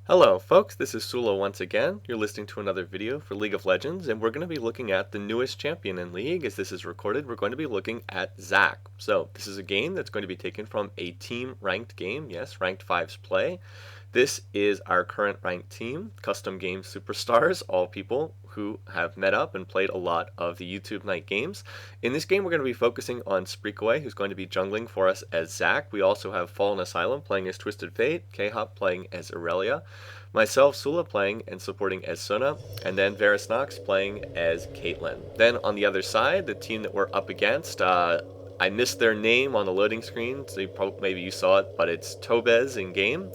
Hello folks, this is Sullla once again. You're listening to another video for League of Legends, and we're going to be looking at the newest champion in League. As this is recorded, we're going to be looking at Zac. So this is a game that's going to be taken from a team ranked game, yes, ranked 5's play. This is our current ranked team, Custom Game Superstars, all people who have met up and played a lot of the YouTube night games. In this game, we're going to be focusing on Spreekaway, who's going to be jungling for us as Zac. We also have Fallen Asylum playing as Twisted Fate, K-Hop playing as Aurelia, myself, Sullla, playing and supporting as Sona, and then Varus Nox playing as Caitlyn. Then on the other side, the team that we're up against, I missed their name on the loading screen, so maybe you saw it, but it's Tobez in game.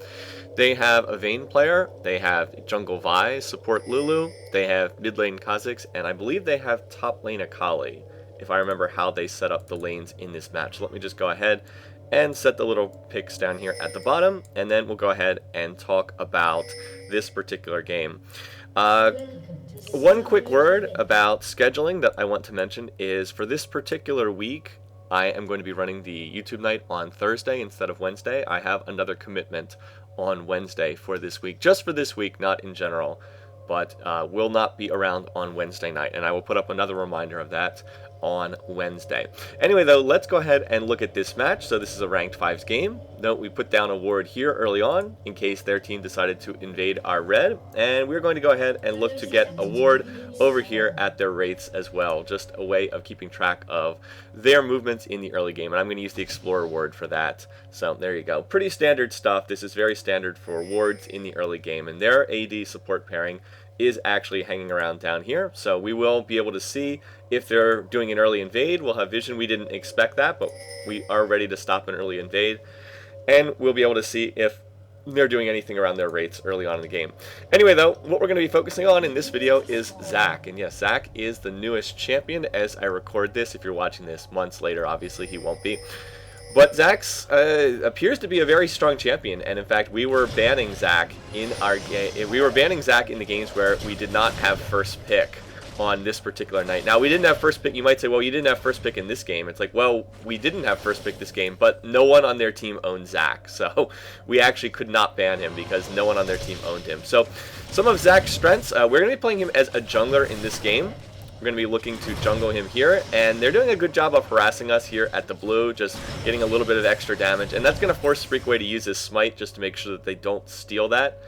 They have a Vayne player, they have Jungle Vi, support Lulu, they have mid lane Kha'Zix, and I believe they have top lane Akali, if I remember how they set up the lanes in this match. Let me just go ahead and set the little picks down here at the bottom, and then we'll go ahead and talk about this particular game. One quick word about scheduling that I want to mention is for this particular week, I am going to be running the YouTube night on Thursday instead of Wednesday. I have another commitment on Wednesday for this week, just for this week, not in general, but will not be around on Wednesday night, and I will put up another reminder of that on Wednesday. Anyway, though, let's go ahead and look at this match. So this is a ranked 5's game. Note we put down a ward here early on in case their team decided to invade our red, and we're going to go ahead and look to get a ward over here at their wraiths as well, just a way of keeping track of their movements in the early game, and I'm going to use the Explorer ward for that. So there you go. Pretty standard stuff. This is very standard for wards in the early game, and their AD support pairing is actually hanging around down here, so we will be able to see if they're doing an early invade. We'll have vision. We didn't expect that, but we are ready to stop an early invade, and we'll be able to see if they're doing anything around their wraiths early on in the game. Anyway, though, what we're going to be focusing on in this video is Zac, and yes, Zac is the newest champion as I record this. If you're watching this months later, obviously he won't be. But Zac appears to be a very strong champion, and in fact, we were banning Zac in our game. We were banning Zac in the games where we did not have first pick on this particular night. Now, we didn't have first pick. You might say, well, you didn't have first pick in this game. It's like, well, we didn't have first pick this game, but no one on their team owned Zac, so we actually could not ban him because no one on their team owned him. So some of Zac's strengths, we're going to be playing him as a jungler in this game. We're going to be looking to jungle him here, and they're doing a good job of harassing us here at the blue, just getting a little bit of extra damage, and that's going to force Spreekaway to use his smite just to make sure that they don't steal that,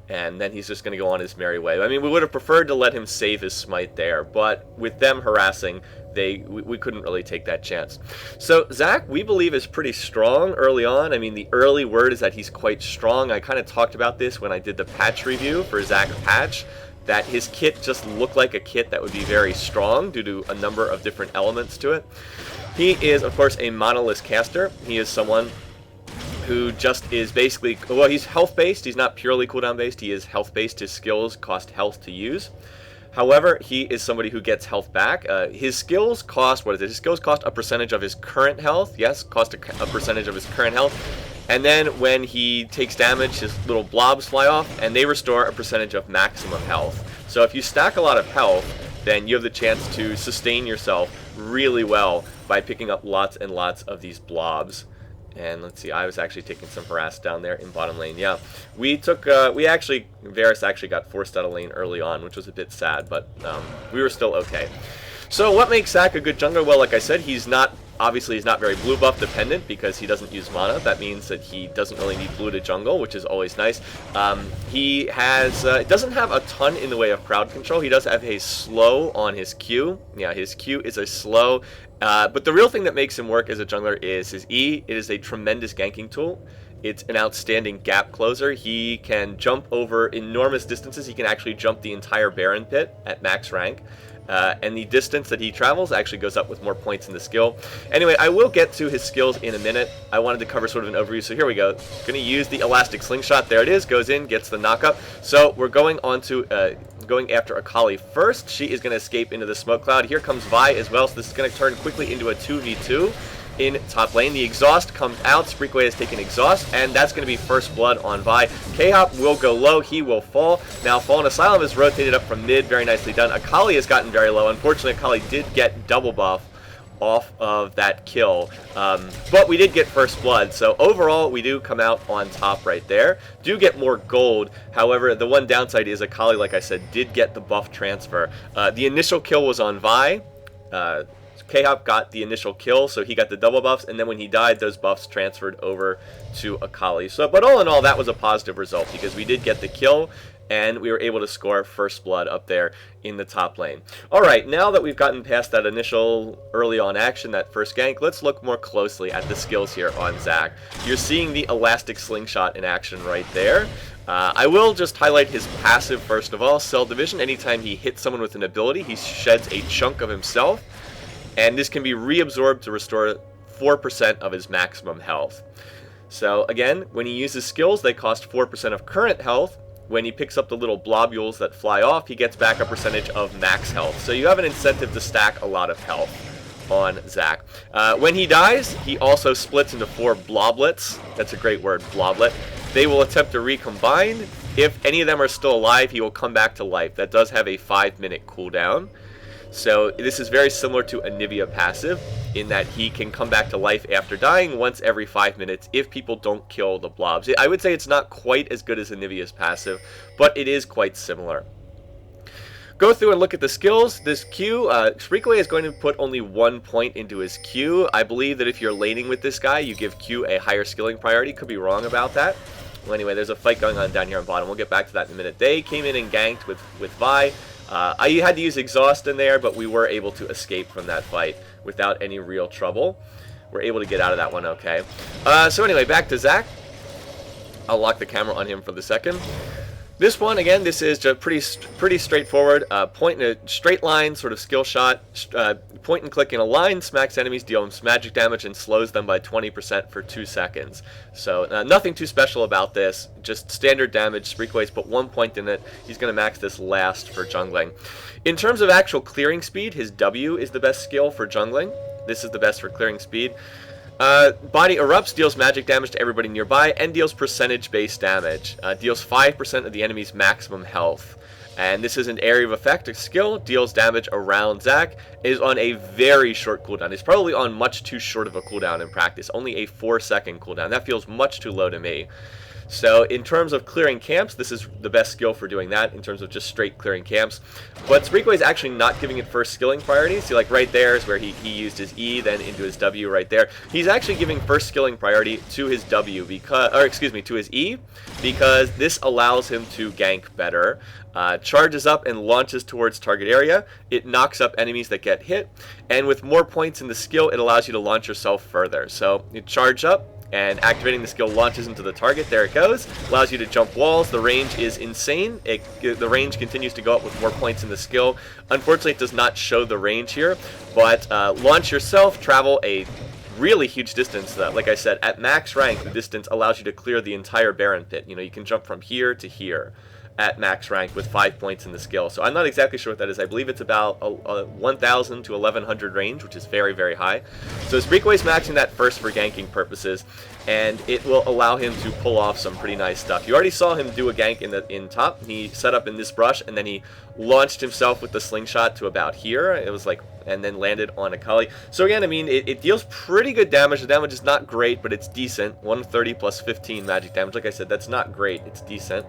and then he's just going to go on his merry way. I mean, we would have preferred to let him save his smite there, but with them harassing, we couldn't really take that chance. So Zac, we believe, is pretty strong early on. I mean, the early word is that he's quite strong. I kind of talked about this when I did the patch review for Zac's patch, that his kit just looked like a kit that would be very strong due to a number of different elements to it. He is, of course, a monolith caster. He is someone who just is basically, well, he's health-based. He's not purely cooldown-based. He is health-based. His skills cost health to use. However, he is somebody who gets health back. His skills cost, what is it? His skills cost a percentage of his current health. Yes, cost a percentage of his current health. And then when he takes damage, his little blobs fly off, and they restore a percentage of maximum health. So if you stack a lot of health, then you have the chance to sustain yourself really well by picking up lots and lots of these blobs. And let's see, I was actually taking some harass down there in bottom lane. Yeah, Varus actually got forced out of lane early on, which was a bit sad, but we were still okay. So what makes Zac a good jungler? Well, like I said, obviously he's not very blue buff dependent because he doesn't use mana. That means that he doesn't really need blue to jungle, which is always nice. He doesn't have a ton in the way of crowd control. He does have a slow on his Q. Yeah, his Q is a slow. But the real thing that makes him work as a jungler is his E. It is a tremendous ganking tool. It's an outstanding gap closer. He can jump over enormous distances. He can actually jump the entire Baron pit at max rank. And the distance that he travels actually goes up with more points in the skill. Anyway, I will get to his skills in a minute. I wanted to cover sort of an overview, so here we go. Going to use the elastic slingshot. There it is. Goes in, gets the knockup. So we're going on to going after Akali first. She is going to escape into the smoke cloud. Here comes Vi as well, so this is going to turn quickly into a 2v2 in top lane. The exhaust comes out. Spreekaway has taken exhaust, and that's going to be first blood on Vi. K-Hop will go low. He will fall. Now, Fallen Asylum is rotated up from mid. Very nicely done. Akali has gotten very low. Unfortunately, Akali did get double buff off of that kill, but we did get first blood, so overall we do come out on top right there. Do get more gold. However, the one downside is Akali, like I said, did get the buff transfer. The initial kill was on Vi. K-Hop got the initial kill, so he got the double buffs, and then when he died, those buffs transferred over to Akali. So, but all in all, that was a positive result because we did get the kill, and we were able to score first blood up there in the top lane. Alright, now that we've gotten past that initial early on action, that first gank, let's look more closely at the skills here on Zac. You're seeing the elastic slingshot in action right there. I will just highlight his passive first of all, Cell Division. Anytime he hits someone with an ability, he sheds a chunk of himself, and this can be reabsorbed to restore 4% of his maximum health. So again, when he uses skills, they cost 4% of current health. When he picks up the little blobules that fly off, he gets back a percentage of max health. So you have an incentive to stack a lot of health on Zac. When he dies, he also splits into 4 bloblets. That's a great word, bloblet. They will attempt to recombine. If any of them are still alive, he will come back to life. That does have a 5-minute cooldown. So this is very similar to Anivia passive in that he can come back to life after dying once every 5 minutes if people don't kill the blobs. I would say it's not quite as good as Anivia's passive, but it is quite similar. Go through and look at the skills. This Q, Spreekaway is going to put only 1 point into his Q. I believe that if you're laning with this guy, you give Q a higher skilling priority. Could be wrong about that. Well, anyway, there's a fight going on down here on bottom. We'll get back to that in a minute. They came in and ganked with Vi. I had to use exhaust in there, but we were able to escape from that fight without any real trouble. We're able to get out of that one okay. So anyway, back to Zac. I'll lock the camera on him for the second. This one, again, this is just pretty straightforward. Point in a straight line, sort of skill shot. Point and click in a line, smacks enemies, deals magic damage, and slows them by 20% for 2 seconds. So nothing too special about this. Just standard damage. Spreekaway's put 1 point in it. He's going to max this last for jungling. In terms of actual clearing speed, his W is the best skill for jungling. This is the best for clearing speed. Body erupts, deals magic damage to everybody nearby, and deals percentage-based damage. Deals 5% of the enemy's maximum health. And this is an area of effect. A skill deals damage around Zac. Is on a very short cooldown. It's probably on much too short of a cooldown in practice. Only a 4-second cooldown. That feels much too low to me. So in terms of clearing camps, this is the best skill for doing that in terms of just straight clearing camps. But Spreekaway is actually not giving it first skilling priority. See, like right there is where he used his E, then into his W right there. He's actually giving first skilling priority to his W because, or excuse me, to his E, because this allows him to gank better. Charges up and launches towards target area. It knocks up enemies that get hit, and with more points in the skill, it allows you to launch yourself further. So you charge up, and activating the skill launches into the target. There it goes. Allows you to jump walls. The range is insane. The range continues to go up with more points in the skill. Unfortunately, it does not show the range here, but launch yourself, travel a really huge distance. Like I said, at max rank, the distance allows you to clear the entire Baron Pit. You know, you can jump from here to here at max rank with 5 points in the skill. So I'm not exactly sure what that is. I believe it's about a 1,000 to 1,100 range, which is very, very high. So Spreekaway's maxing that first for ganking purposes, and it will allow him to pull off some pretty nice stuff. You already saw him do a gank in top. He set up in this brush, and then he launched himself with the slingshot to about here. It was like, and then landed on Akali. So again, I mean, it deals pretty good damage. The damage is not great, but it's decent. 130 plus 15 magic damage. Like I said, that's not great. It's decent.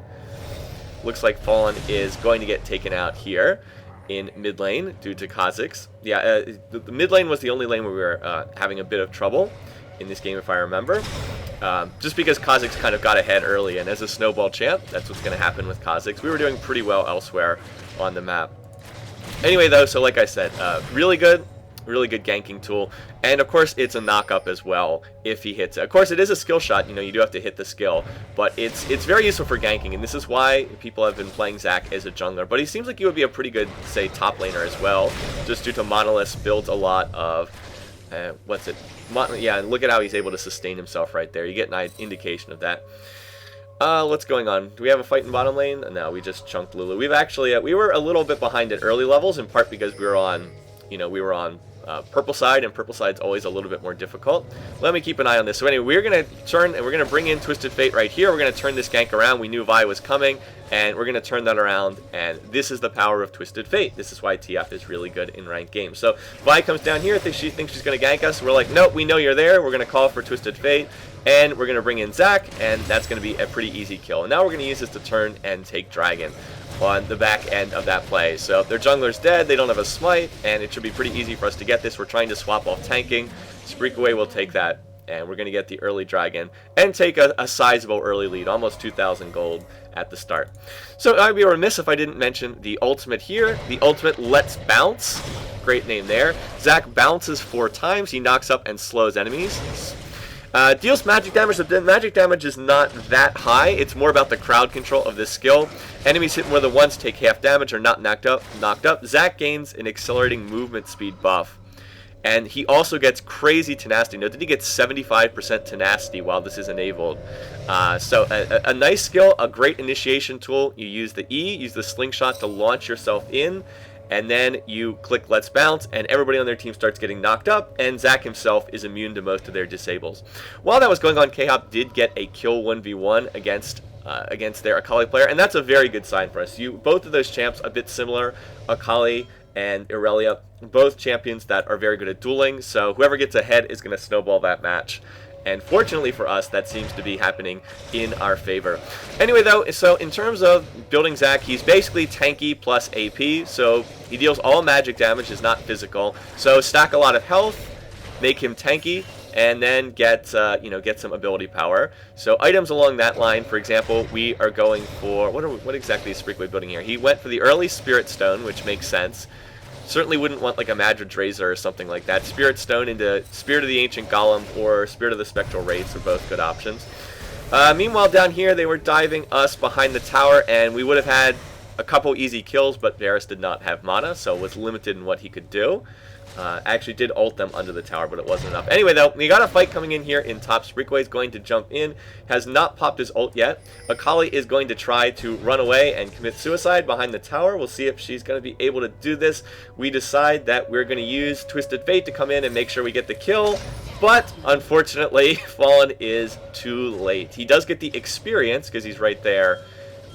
Looks like Fallen is going to get taken out here in mid lane due to Kha'Zix. Yeah, the mid lane was the only lane where we were having a bit of trouble in this game, if I remember. Just because Kha'Zix kind of got ahead early, and as a snowball champ, that's what's going to happen with Kha'Zix. We were doing pretty well elsewhere on the map. Anyway, though, so like I said, really good ganking tool, and of course it's a knock-up as well if he hits it. Of course, it is a skill shot, you know, you do have to hit the skill, but it's very useful for ganking, and this is why people have been playing Zac as a jungler. But he seems like he would be a pretty good, say, top laner as well, just due to Monolith builds a lot of, yeah, and look at how he's able to sustain himself right there. You get an indication of that. What's going on? Do we have a fight in bottom lane? No, we just chunked Lulu. We've actually, we were a little bit behind at early levels, in part because we were on, you know, we were on purple side, and purple side's always a little bit more difficult. Let me keep an eye on this. So anyway, we're going to turn, and we're going to bring in Twisted Fate right here. We're going to turn this gank around. We knew Vi was coming, and we're going to turn that around, and this is the power of Twisted Fate. This is why TF is really good in ranked games. So Vi comes down here, she thinks she's going to gank us. We're like, nope, we know you're there. We're going to call for Twisted Fate, and we're going to bring in Zac, and that's going to be a pretty easy kill. And now we're going to use this to turn and take Dragon on the back end of that play. So their jungler's dead, they don't have a smite, and it should be pretty easy for us to get this. We're trying to swap off tanking. Spreekaway will take that, and we're going to get the early Dragon and take a sizable early lead, almost 2,000 gold at the start. So I'd be remiss if I didn't mention the ultimate here. The ultimate Let's Bounce. Great name there. Zac bounces 4 times. He knocks up and slows enemies. Deals magic damage. The magic damage is not that high. It's more about the crowd control of this skill. Enemies hit more than once take half damage or not knocked up. Zac gains an accelerating movement speed buff. And he also gets crazy tenacity. Note that he gets 75% tenacity while this is enabled. So a nice skill, a great initiation tool. You use the E, use the slingshot to launch yourself in, and then you click Let's Bounce, and everybody on their team starts getting knocked up, and Zac himself is immune to most of their disables. While that was going on, K-Hop did get a kill 1v1 against their Akali player, and that's a very good sign for us. Both of those champs a bit similar, Akali and Irelia, both champions that are very good at dueling, so whoever gets ahead is going to snowball that match. And fortunately for us, that seems to be happening in our favor. Anyway, though, so in terms of building Zac, he's basically tanky plus AP, so he deals all magic damage, is not physical. So stack a lot of health, make him tanky, and then get some ability power. So items along that line, for example, we are going for what exactly is Spreekaway building here? He went for the early Spirit Stone, which makes sense. Certainly wouldn't want like a Madrid Razor or something like that. Spirit Stone into Spirit of the Ancient Golem or Spirit of the Spectral Wraiths are both good options. Meanwhile, down here, they were diving us behind the tower, and we would have had a couple easy kills, but Varus did not have mana, so was limited in what he could do. Actually did ult them under the tower, but it wasn't enough. Anyway, though, we got a fight coming in here in top. Spreekaway is going to jump in. Has not popped his ult yet. Akali is going to try to run away and commit suicide behind the tower. We'll see if she's going to be able to do this. We decide that we're going to use Twisted Fate to come in and make sure we get the kill. But, unfortunately, Fallen is too late. He does get the experience, because he's right there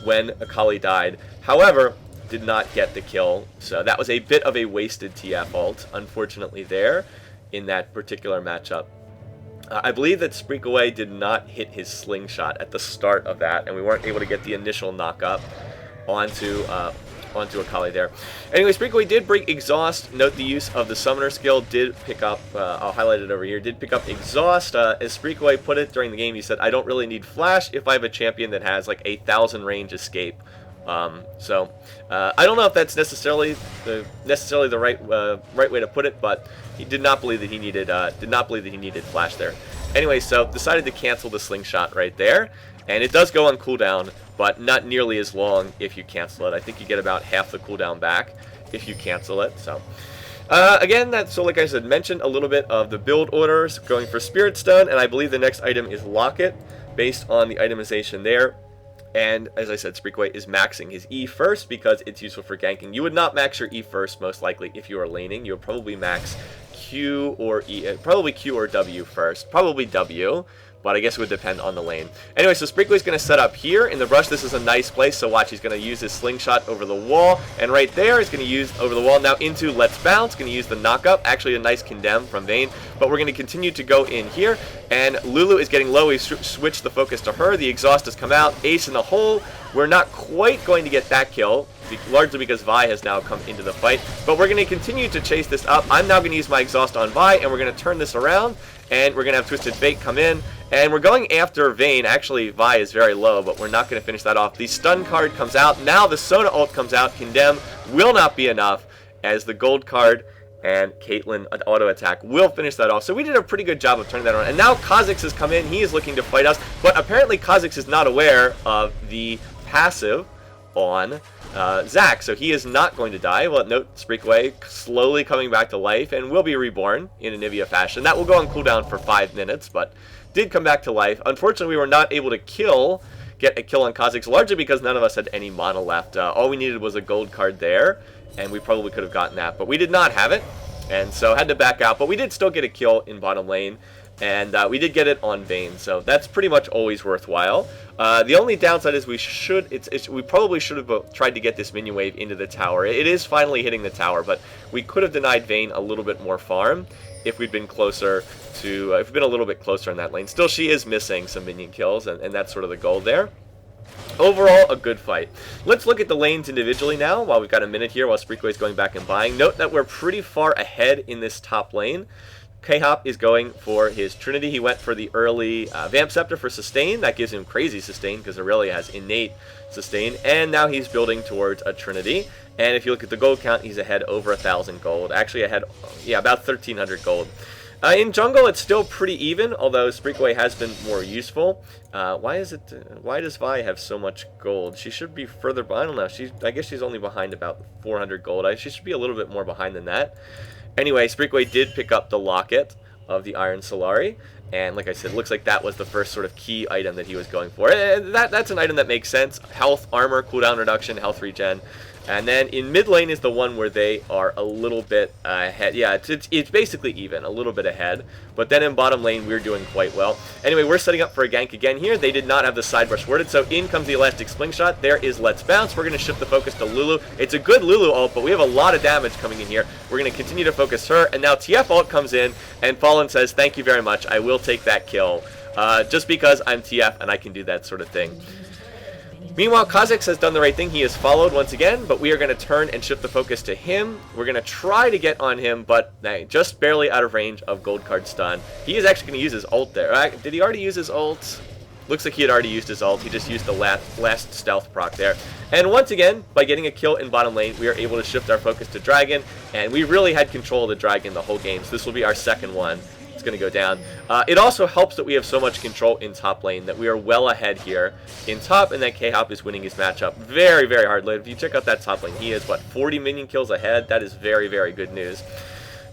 when Akali died. However, did not get the kill, so that was a bit of a wasted TF ult, unfortunately, there in that particular matchup. I believe that Spreekaway did not hit his slingshot at the start of that, and we weren't able to get the initial knock-up onto Akali there. Anyway, Spreekaway did break Exhaust. Note the use of the Summoner skill did pick up, I'll highlight it over here, did pick up Exhaust. As Spreekaway put it during the game, he said, I don't really need Flash if I have a champion that has like 1,000 range escape. I don't know if that's necessarily the right way to put it, but he did not believe that he needed Flash there. Anyway, so decided to cancel the slingshot right there, and it does go on cooldown, but not nearly as long if you cancel it. I think you get about half the cooldown back if you cancel it. So again, like I said, mentioned a little bit of the build orders, going for Spirit Stone, and I believe the next item is Locket, based on the itemization there. And as I said, Spreekaway is maxing his E first because it's useful for ganking. You would not max your E first, most likely, if you are laning. You would probably max Q or E, probably Q or W first. Probably W, but I guess it would depend on the lane. Anyway, so Spreekaway's going to set up here in the brush. This is a nice place, so watch, he's going to use his slingshot over the wall, and right there he's going to use over the wall now into Let's Bounce, going to use the knockup, actually a nice condemn from Vayne, but we're going to continue to go in here, and Lulu is getting low. We switched the focus to her. The exhaust has come out, ace in the hole. We're not quite going to get that kill, largely because Vi has now come into the fight, but we're going to continue to chase this up. I'm now going to use my exhaust on Vi, and we're going to turn this around, and we're going to have Twisted Fate come in, and we're going after Vayne. Actually, Vi is very low, but we're not going to finish that off. The stun card comes out. Now the Sona ult comes out. Condemn will not be enough, as the gold card and Caitlyn auto attack will finish that off. So we did a pretty good job of turning that around. And now Kha'Zix has come in. He is looking to fight us, but apparently Kha'Zix is not aware of the passive on Zac, so he is not going to die. Well, note Spreekaway slowly coming back to life and will be reborn in a Nivea fashion. That will go on cooldown for 5 minutes, but did come back to life. Unfortunately, we were not able to get a kill on Kha'Zix, largely because none of us had any mana left. All we needed was a gold card there, and we probably could have gotten that, but we did not have it. and so had to back out. But we did still get a kill in bottom lane, and we did get it on Vayne, so that's pretty much always worthwhile. The only downside is we probably should have tried to get this minion wave into the tower. It is finally hitting the tower, but we could have denied Vayne a little bit more farm if we'd been closer to, if we'd been a little bit closer in that lane. Still, she is missing some minion kills, and that's sort of the goal there. Overall, a good fight. Let's look at the lanes individually now, while we've got a minute here, while Spreekaway is going back and buying. Note that we're pretty far ahead in this top lane. K-Hop is going for his Trinity. He went for the early Vamp Scepter for sustain. That gives him crazy sustain, because Aurelia has innate sustain. And now he's building towards a Trinity. And if you look at the gold count, he's ahead over 1,000 gold. Actually ahead, yeah, about 1,300 gold. In jungle, it's still pretty even, although Spreekaway has been more useful. Why does Vi have so much gold? She should be further behind. I don't know. I guess she's only behind about 400 gold. She should be a little bit more behind than that. Anyway, Spreekaway did pick up the locket of the Iron Solari, and like I said, it looks like that was the first sort of key item that he was going for. That's an item that makes sense. Health, armor, cooldown reduction, health regen. And then in mid lane is the one where they are a little bit ahead. Yeah, it's basically even, a little bit ahead. But then in bottom lane, we're doing quite well. Anyway, we're setting up for a gank again here. They did not have the side brush worded, so in comes the elastic slingshot. There is Let's Bounce. We're going to shift the focus to Lulu. It's a good Lulu ult, but we have a lot of damage coming in here. We're going to continue to focus her, and now TF ult comes in, and Fallen says, thank you very much. I will take that kill, just because I'm TF and I can do that sort of thing. Meanwhile, Kha'Zix has done the right thing. He has followed once again, but we are going to turn and shift the focus to him. We're going to try to get on him, but just barely out of range of gold card stun. He is actually going to use his ult there. Did he already use his ult? Looks like he had already used his ult. He just used the last stealth proc there. And once again, by getting a kill in bottom lane, we are able to shift our focus to Dragon, and we really had control of the Dragon the whole game, so this will be our second one. It's going to go down. It also helps that we have so much control in top lane, that we are well ahead here in top, and that K-Hop is winning his matchup very, very hard. If you check out that top lane, he is, what, 40 minion kills ahead? That is very, very good news.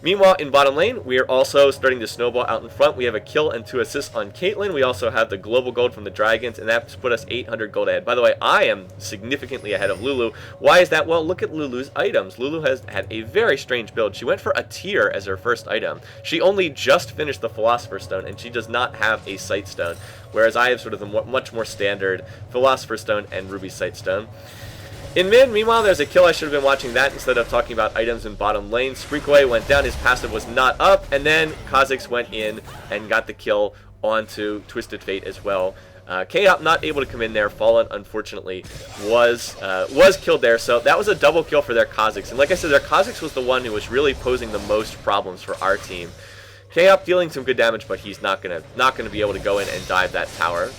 Meanwhile, in bottom lane, we are also starting to snowball out in front. We have a kill and 2 assists on Caitlyn. We also have the global gold from the Dragons, and that's put us 800 gold ahead. By the way, I am significantly ahead of Lulu. Why is that? Well, look at Lulu's items. Lulu has had a very strange build. She went for a tear as her first item. She only just finished the Philosopher's Stone, and she does not have a Sight Stone, whereas I have sort of the much more standard Philosopher's Stone and Ruby Sight Stone. In mid, meanwhile, there's a kill. I should have been watching that instead of talking about items in bottom lane. Spreekaway went down. His passive was not up. And then Kha'Zix went in and got the kill onto Twisted Fate as well. K-Hop not able to come in there. Fallen, unfortunately, was killed there. So that was a double kill for their Kha'Zix. And like I said, their Kha'Zix was the one who was really posing the most problems for our team. K-Hop dealing some good damage, but he's not gonna be able to go in and dive that tower.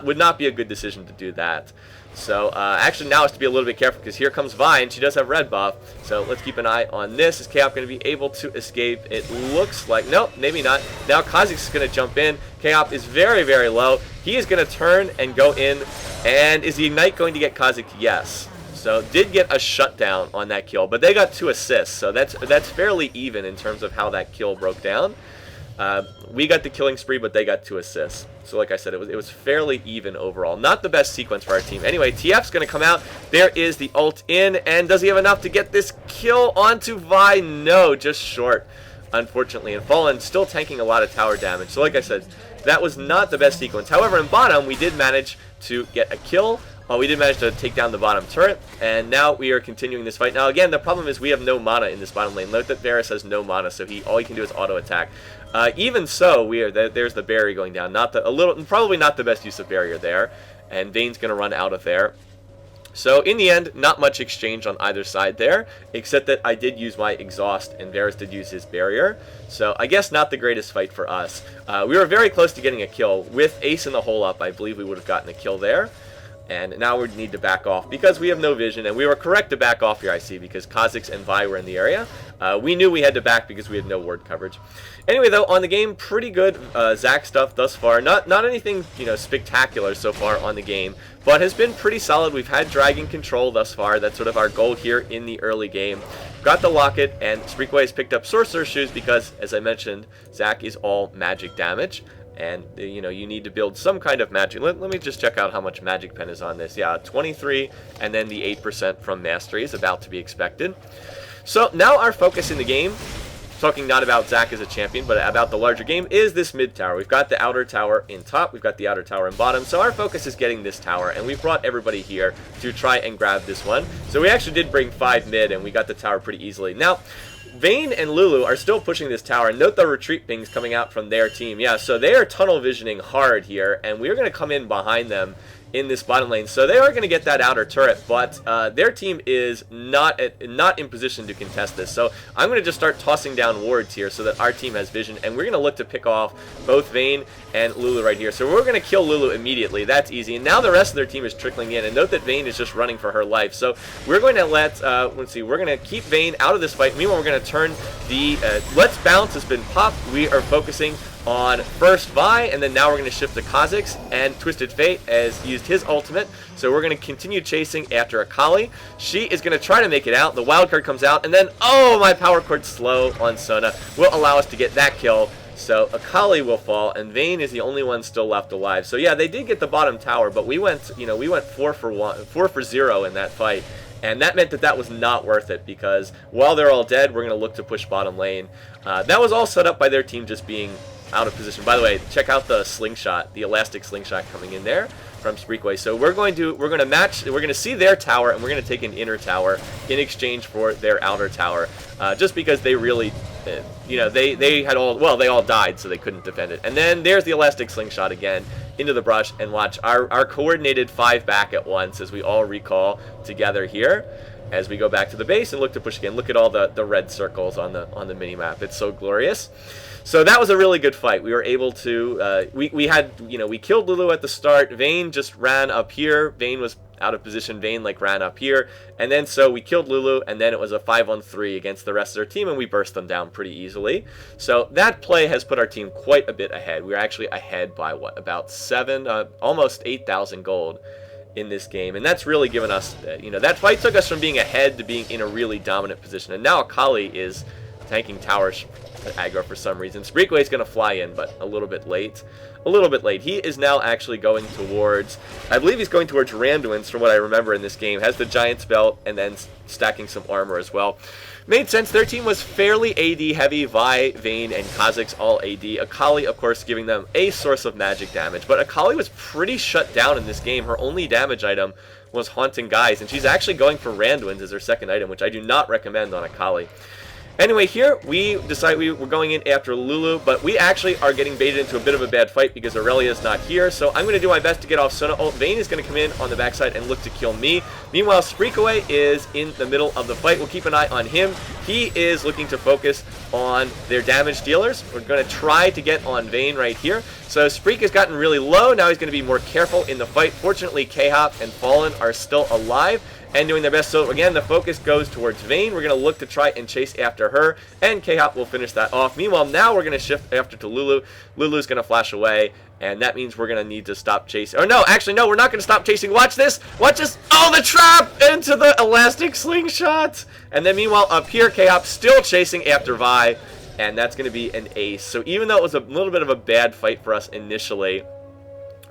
Would not be a good decision to do that. So actually now it's to be a little bit careful, because here comes Vi, and she does have red buff. So let's keep an eye on this. Is K-Hop going to be able to escape? It looks like, nope, maybe not. Now Kha'Zix is going to jump in. K-Hop is very, very low. He is going to turn and go in. And is the Ignite going to get Kha'Zix? Yes. So did get a shutdown on that kill, but they got 2 assists. So that's fairly even in terms of how that kill broke down. We got the killing spree, but they got 2 assists. So like I said, it was fairly even overall. Not the best sequence for our team. Anyway, TF's going to come out. There is the ult in, and does he have enough to get this kill onto Vi? No, just short, unfortunately. And Fallen still tanking a lot of tower damage. So like I said, that was not the best sequence. However, in bottom, we did manage to get a kill. We did manage to take down the bottom turret, and now we are continuing this fight. Now, again, the problem is we have no mana in this bottom lane. Note that Varus has no mana, so all he can do is auto attack. Even so, there's the barrier going down. Probably not the best use of barrier there, and Vayne's going to run out of there. So in the end, not much exchange on either side there, except that I did use my exhaust and Varus did use his barrier. So I guess not the greatest fight for us. We were very close to getting a kill. With Ace in the hole up, I believe we would have gotten a kill there. And now we need to back off because we have no vision, and we were correct to back off here, I see, because Kha'Zix and Vi were in the area. We knew we had to back because we had no ward coverage. Anyway, though, on the game, pretty good Zac stuff thus far. Not anything, spectacular so far on the game, but has been pretty solid. We've had Dragon control thus far. That's sort of our goal here in the early game. Got the locket, and Spreekaway has picked up Sorcerer's Shoes because, as I mentioned, Zac is all magic damage. And, you need to build some kind of magic. Let me just check out how much magic pen is on this. Yeah, 23, and then the 8% from Mastery is about to be expected. So now our focus in the game, talking not about Zach as a champion, but about the larger game, is this mid tower. We've got the outer tower in top, we've got the outer tower in bottom, so our focus is getting this tower, and we've brought everybody here to try and grab this one. So we actually did bring 5 mid, and we got the tower pretty easily. Now, Vayne and Lulu are still pushing this tower. Note the retreat pings coming out from their team. Yeah, so they are tunnel visioning hard here, and we're going to come in behind them in this bottom lane. So they are going to get that outer turret, but their team is not in position to contest this. So I'm going to just start tossing down wards here so that our team has vision, and we're going to look to pick off both Vayne and Lulu right here. So we're going to kill Lulu immediately. That's easy. And now the rest of their team is trickling in, and note that Vayne is just running for her life. So we're going to let, let's see, we're going to keep Vayne out of this fight. Meanwhile, we're going to turn the Let's Bounce has been popped. We are focusing on first Vi, and then now we're going to shift to Kha'Zix, and Twisted Fate has used his ultimate, so we're going to continue chasing after Akali. She is going to try to make it out. The wild card comes out, and then, oh, my power chord slow on Sona will allow us to get that kill. So Akali will fall, and Vayne is the only one still left alive. So yeah, they did get the bottom tower, but we went, we went 4 for 0 in that fight. And that meant that that was not worth it, because while they're all dead, we're going to look to push bottom lane. That was all set up by their team just being out of position. By the way, check out the slingshot, the elastic slingshot coming in there from Spreekaway. So we're going to see their tower, and we're going to take an inner tower in exchange for their outer tower, just because they really, they all died, so they couldn't defend it. And then there's the elastic slingshot again into the brush, and watch our coordinated 5 back at once as we all recall together here as we go back to the base and look to push again. Look at all the red circles on the mini map. It's so glorious. So that was a really good fight. We were able to we killed Lulu at the start. Vayne just ran up here. Vayne was out of position. Vayne ran up here, and then so we killed Lulu, and then it was a 5-on-3 against the rest of their team, and we burst them down pretty easily. So that play has put our team quite a bit ahead. We were actually ahead by about 7, almost 8,000 gold in this game, and that's really given us, that fight took us from being ahead to being in a really dominant position. And now Akali is tanking towers aggro for some reason. Spreekaway is going to fly in, but a little bit late. He is now actually going towards, I believe he's going towards Randuin's from what I remember in this game. Has the Giant's Belt and then stacking some armor as well. Made sense. Their team was fairly AD heavy. Vi, Vayne, and Kha'Zix all AD. Akali, of course, giving them a source of magic damage. But Akali was pretty shut down in this game. Her only damage item was Haunting Guise, and she's actually going for Randuin's as her second item, which I do not recommend on Akali. Anyway, here we decide we're going in after Lulu, but we actually are getting baited into a bit of a bad fight because Aurelia's not here, so I'm going to do my best to get off Sona ult. Vayne is going to come in on the backside and look to kill me. Meanwhile, Spreekaway is in the middle of the fight. We'll keep an eye on him. He is looking to focus on their damage dealers. We're going to try to get on Vayne right here. So Spreek has gotten really low. Now he's going to be more careful in the fight. Fortunately, K-Hop and Fallen are still alive and doing their best. So again, the focus goes towards Vayne. We're going to look to try and chase after her, and K-Hop will finish that off. Meanwhile, now we're going to shift after to Lulu. Lulu's going to flash away, and that means we're going to need to stop chasing. Or no, actually, no, we're not going to stop chasing. Watch this. Watch this. Oh, the trap into the elastic slingshot. And then meanwhile, up here, K-Hop still chasing after Vi, and that's going to be an ace. So even though it was a little bit of a bad fight for us initially,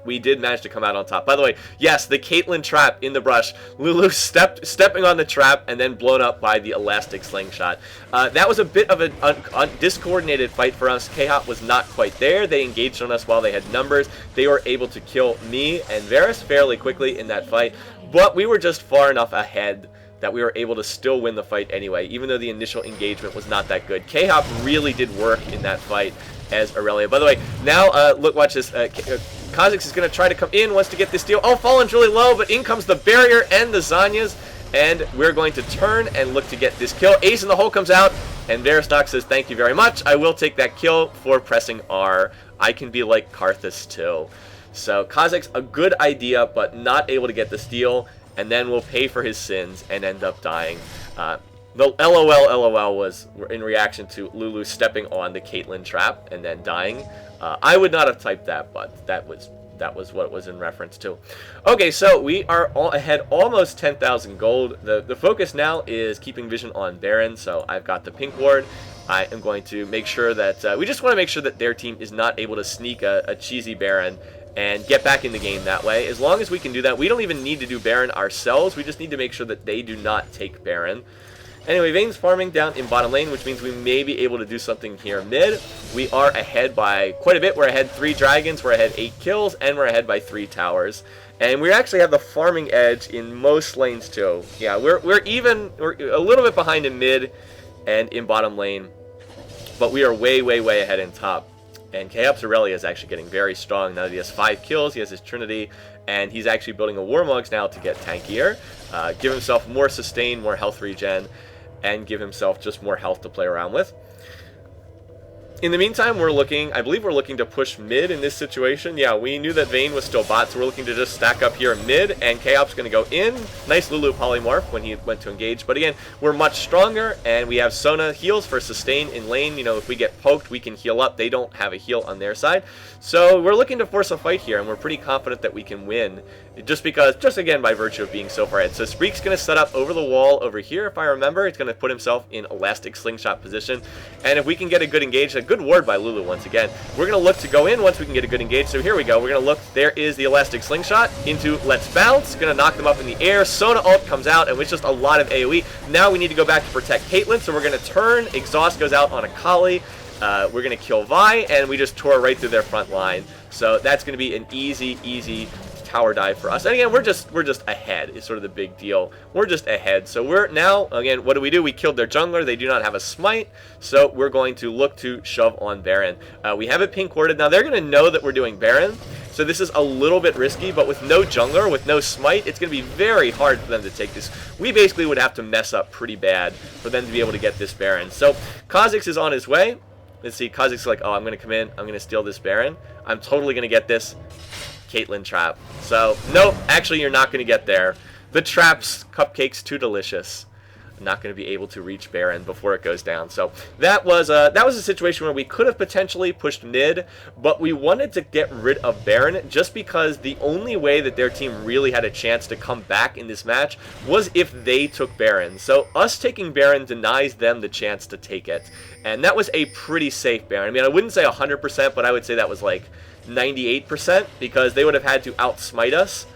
we did manage to come out on top. By the way, yes, the Caitlyn trap in the brush. Lulu stepping on the trap and then blown up by the elastic slingshot. That was a bit of a discoordinated fight for us. K-Hop was not quite there. They engaged on us while they had numbers. They were able to kill me and Varus fairly quickly in that fight, but we were just far enough ahead that we were able to still win the fight anyway, even though the initial engagement was not that good. K-Hop really did work in that fight as Aurelia. By the way, now, look, watch this. Kha'Zix is going to try to come in, wants to get this steal. Oh, Fallen's really low, but in comes the barrier and the Zanyas, and we're going to turn and look to get this kill. Ace in the hole comes out, and Varustok says, thank you very much. I will take that kill for pressing R. I can be like Karthus too. So Kha'Zix, a good idea, but not able to get the steal, and then will pay for his sins and end up dying. The LOL was in reaction to Lulu stepping on the Caitlyn trap and then dying. I would not have typed that, but that was what it was in reference to. Okay, so we are all ahead almost 10,000 gold. The focus now is keeping vision on Baron, so I've got the pink ward. I am going to make sure that we just want to make sure that their team is not able to sneak a cheesy Baron and get back in the game that way. As long as we can do that, we don't even need to do Baron ourselves. We just need to make sure that they do not take Baron. Anyway, Vayne's farming down in bottom lane, which means we may be able to do something here mid. We are ahead by quite a bit. We're ahead 3 dragons, we're ahead 8 kills, and we're ahead by 3 towers. And we actually have the farming edge in most lanes too. Yeah, we're a little bit behind in mid and in bottom lane, but we are way ahead in top. And Chaos Aurelia is actually getting very strong now that he has 5 kills, he has his Trinity, and he's actually building a Warmugs now to get tankier, give himself more sustain, more health regen, and give himself just more health to play around with. In the meantime, I believe we're looking to push mid in this situation. Yeah, we knew that Vayne was still bot, so we're looking to just stack up here mid, and Chaos going to go in. Nice Lulu polymorph when he went to engage, but again, we're much stronger, and we have Sona heals for sustain in lane. You know, if we get poked, we can heal up. They don't have a heal on their side. So we're looking to force a fight here, and we're pretty confident that we can win, just again, by virtue of being so far ahead. So Spreek's going to set up over the wall over here, if I remember. He's going to put himself in elastic slingshot position, and if we can get a good engage, a good ward by Lulu once again, we're going to look to go in once we can get a good engage. So here we go. We're going to look. There is the elastic slingshot into Let's Bounce. Going to knock them up in the air. Sona ult comes out, and it's just a lot of AoE. Now we need to go back to protect Caitlyn, so we're going to turn. Exhaust goes out on a Kali. We're going to kill Vi, and we just tore right through their front line. So that's going to be an easy tower dive for us. And again, we're just ahead is sort of the big deal. We're just ahead. So we're now, again, what do? We killed their jungler. They do not have a smite, so we're going to look to shove on Baron. We have it pink warded. Now they're going to know that we're doing Baron, so this is a little bit risky, but with no jungler, with no smite, it's going to be very hard for them to take this. We basically would have to mess up pretty bad for them to be able to get this Baron. So Kha'Zix is on his way. Let's see, Kha'Zix like, oh, I'm going to come in. I'm going to steal this Baron. I'm totally going to get this Caitlyn trap. So, nope, actually you're not going to get there. The trap's cupcake's too delicious. I'm not going to be able to reach Baron before it goes down. So that was a situation where we could have potentially pushed mid, but we wanted to get rid of Baron just because the only way that their team really had a chance to come back in this match was if they took Baron. So us taking Baron denies them the chance to take it. And that was a pretty safe Baron. I mean, I wouldn't say 100%, but I would say that was like 98% because they would have had to outsmite us,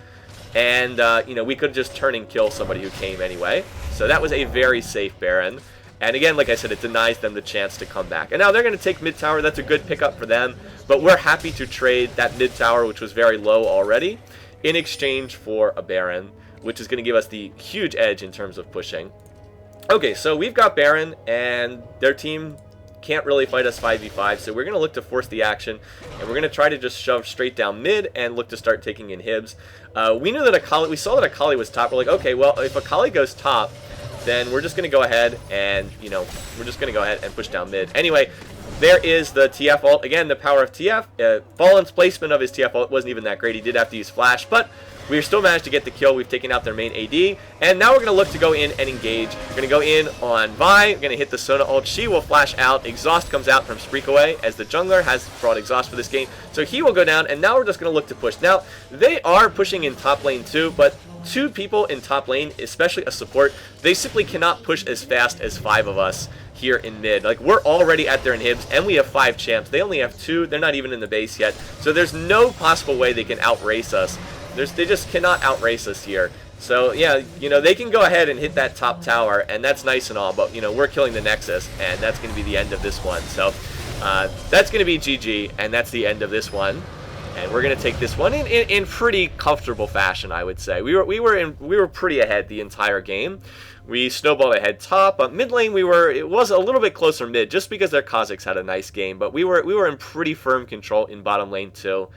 and you know, we could just turn and kill somebody who came anyway. So that was a very safe Baron, and again, like I said, it denies them the chance to come back. And now they're going to take mid tower. That's a good pickup for them, but we're happy to trade that mid tower, which was very low already, in exchange for a Baron, which is going to give us the huge edge in terms of pushing. Okay, so we've got Baron, and their team can't really fight us 5v5, so we're going to look to force the action, and we're going to try to just shove straight down mid and look to start taking in Hibs. We knew that we saw that Akali was top. We're like, okay, well, if Akali goes top, then we're just going to go ahead and, you know, we're just going to go ahead and push down mid. Anyway, there is the TF ult. Again, the power of TF. Fallen's placement of his TF ult wasn't even that great. He did have to use flash, but we still managed to get the kill. We've taken out their main AD, and now we're going to look to go in and engage. We're going to go in on Vi. We're going to hit the Sona ult. She will flash out. Exhaust comes out from Spreekaway, as the jungler has brought exhaust for this game. So he will go down, and now we're just going to look to push. Now, they are pushing in top lane too, but 2 people in top lane, especially a support, they simply cannot push as fast as 5 of us here in mid. Like, we're already at their inhibs, and we have 5 champs. They only have 2. They're not even in the base yet. So there's no possible way they can outrace us. They just cannot outrace us here. So, yeah, you know, they can go ahead and hit that top tower, and that's nice and all, but, you know, we're killing the Nexus, and that's going to be the end of this one. So, that's going to be GG, and that's the end of this one. And we're going to take this one in pretty comfortable fashion, I would say. We were pretty ahead the entire game. We snowballed ahead top, but mid lane it was a little bit closer mid, just because their Kha'Zix had a nice game, but we were in pretty firm control in bottom lane too.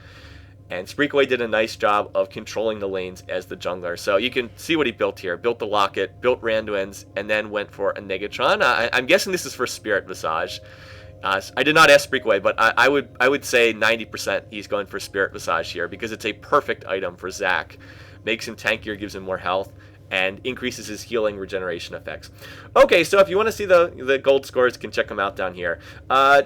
And Spreekaway did a nice job of controlling the lanes as the jungler. So you can see what he built here. Built the Locket, built Randuin's, and then went for a Negatron. I'm guessing this is for Spirit Visage. I did not ask Spreekaway, but I would say 90% he's going for Spirit Visage here because it's a perfect item for Zac. Makes him tankier, gives him more health, and increases his healing regeneration effects. Okay, so if you want to see the gold scores, you can check them out down here.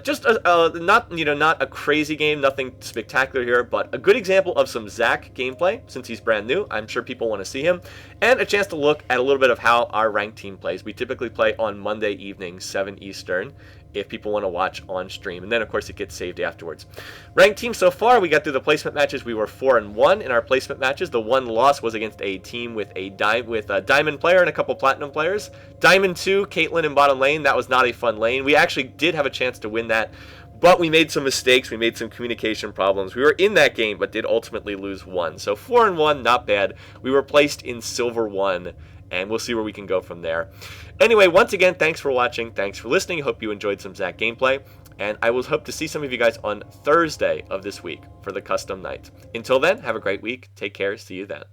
Just not a crazy game, nothing spectacular here, but a good example of some Zac gameplay since he's brand new. I'm sure people want to see him, and a chance to look at a little bit of how our ranked team plays. We typically play on Monday evenings, 7 Eastern, if people want to watch on stream, and then of course it gets saved afterwards. Ranked team so far, we got through the placement matches. We were 4-1 in our placement matches. The one loss was against a team with a diamond player and a couple platinum players. Diamond 2, Caitlyn in bottom lane. That was not a fun lane. We actually did have a chance to win that, but we made some mistakes. We made some communication problems. We were in that game, but did ultimately lose 1. So 4-1, not bad. We were placed in Silver 1, and we'll see where we can go from there. Anyway, once again, thanks for watching. Thanks for listening. Hope you enjoyed some Zach gameplay. And I will hope to see some of you guys on Thursday of this week for the custom night. Until then, have a great week. Take care. See you then.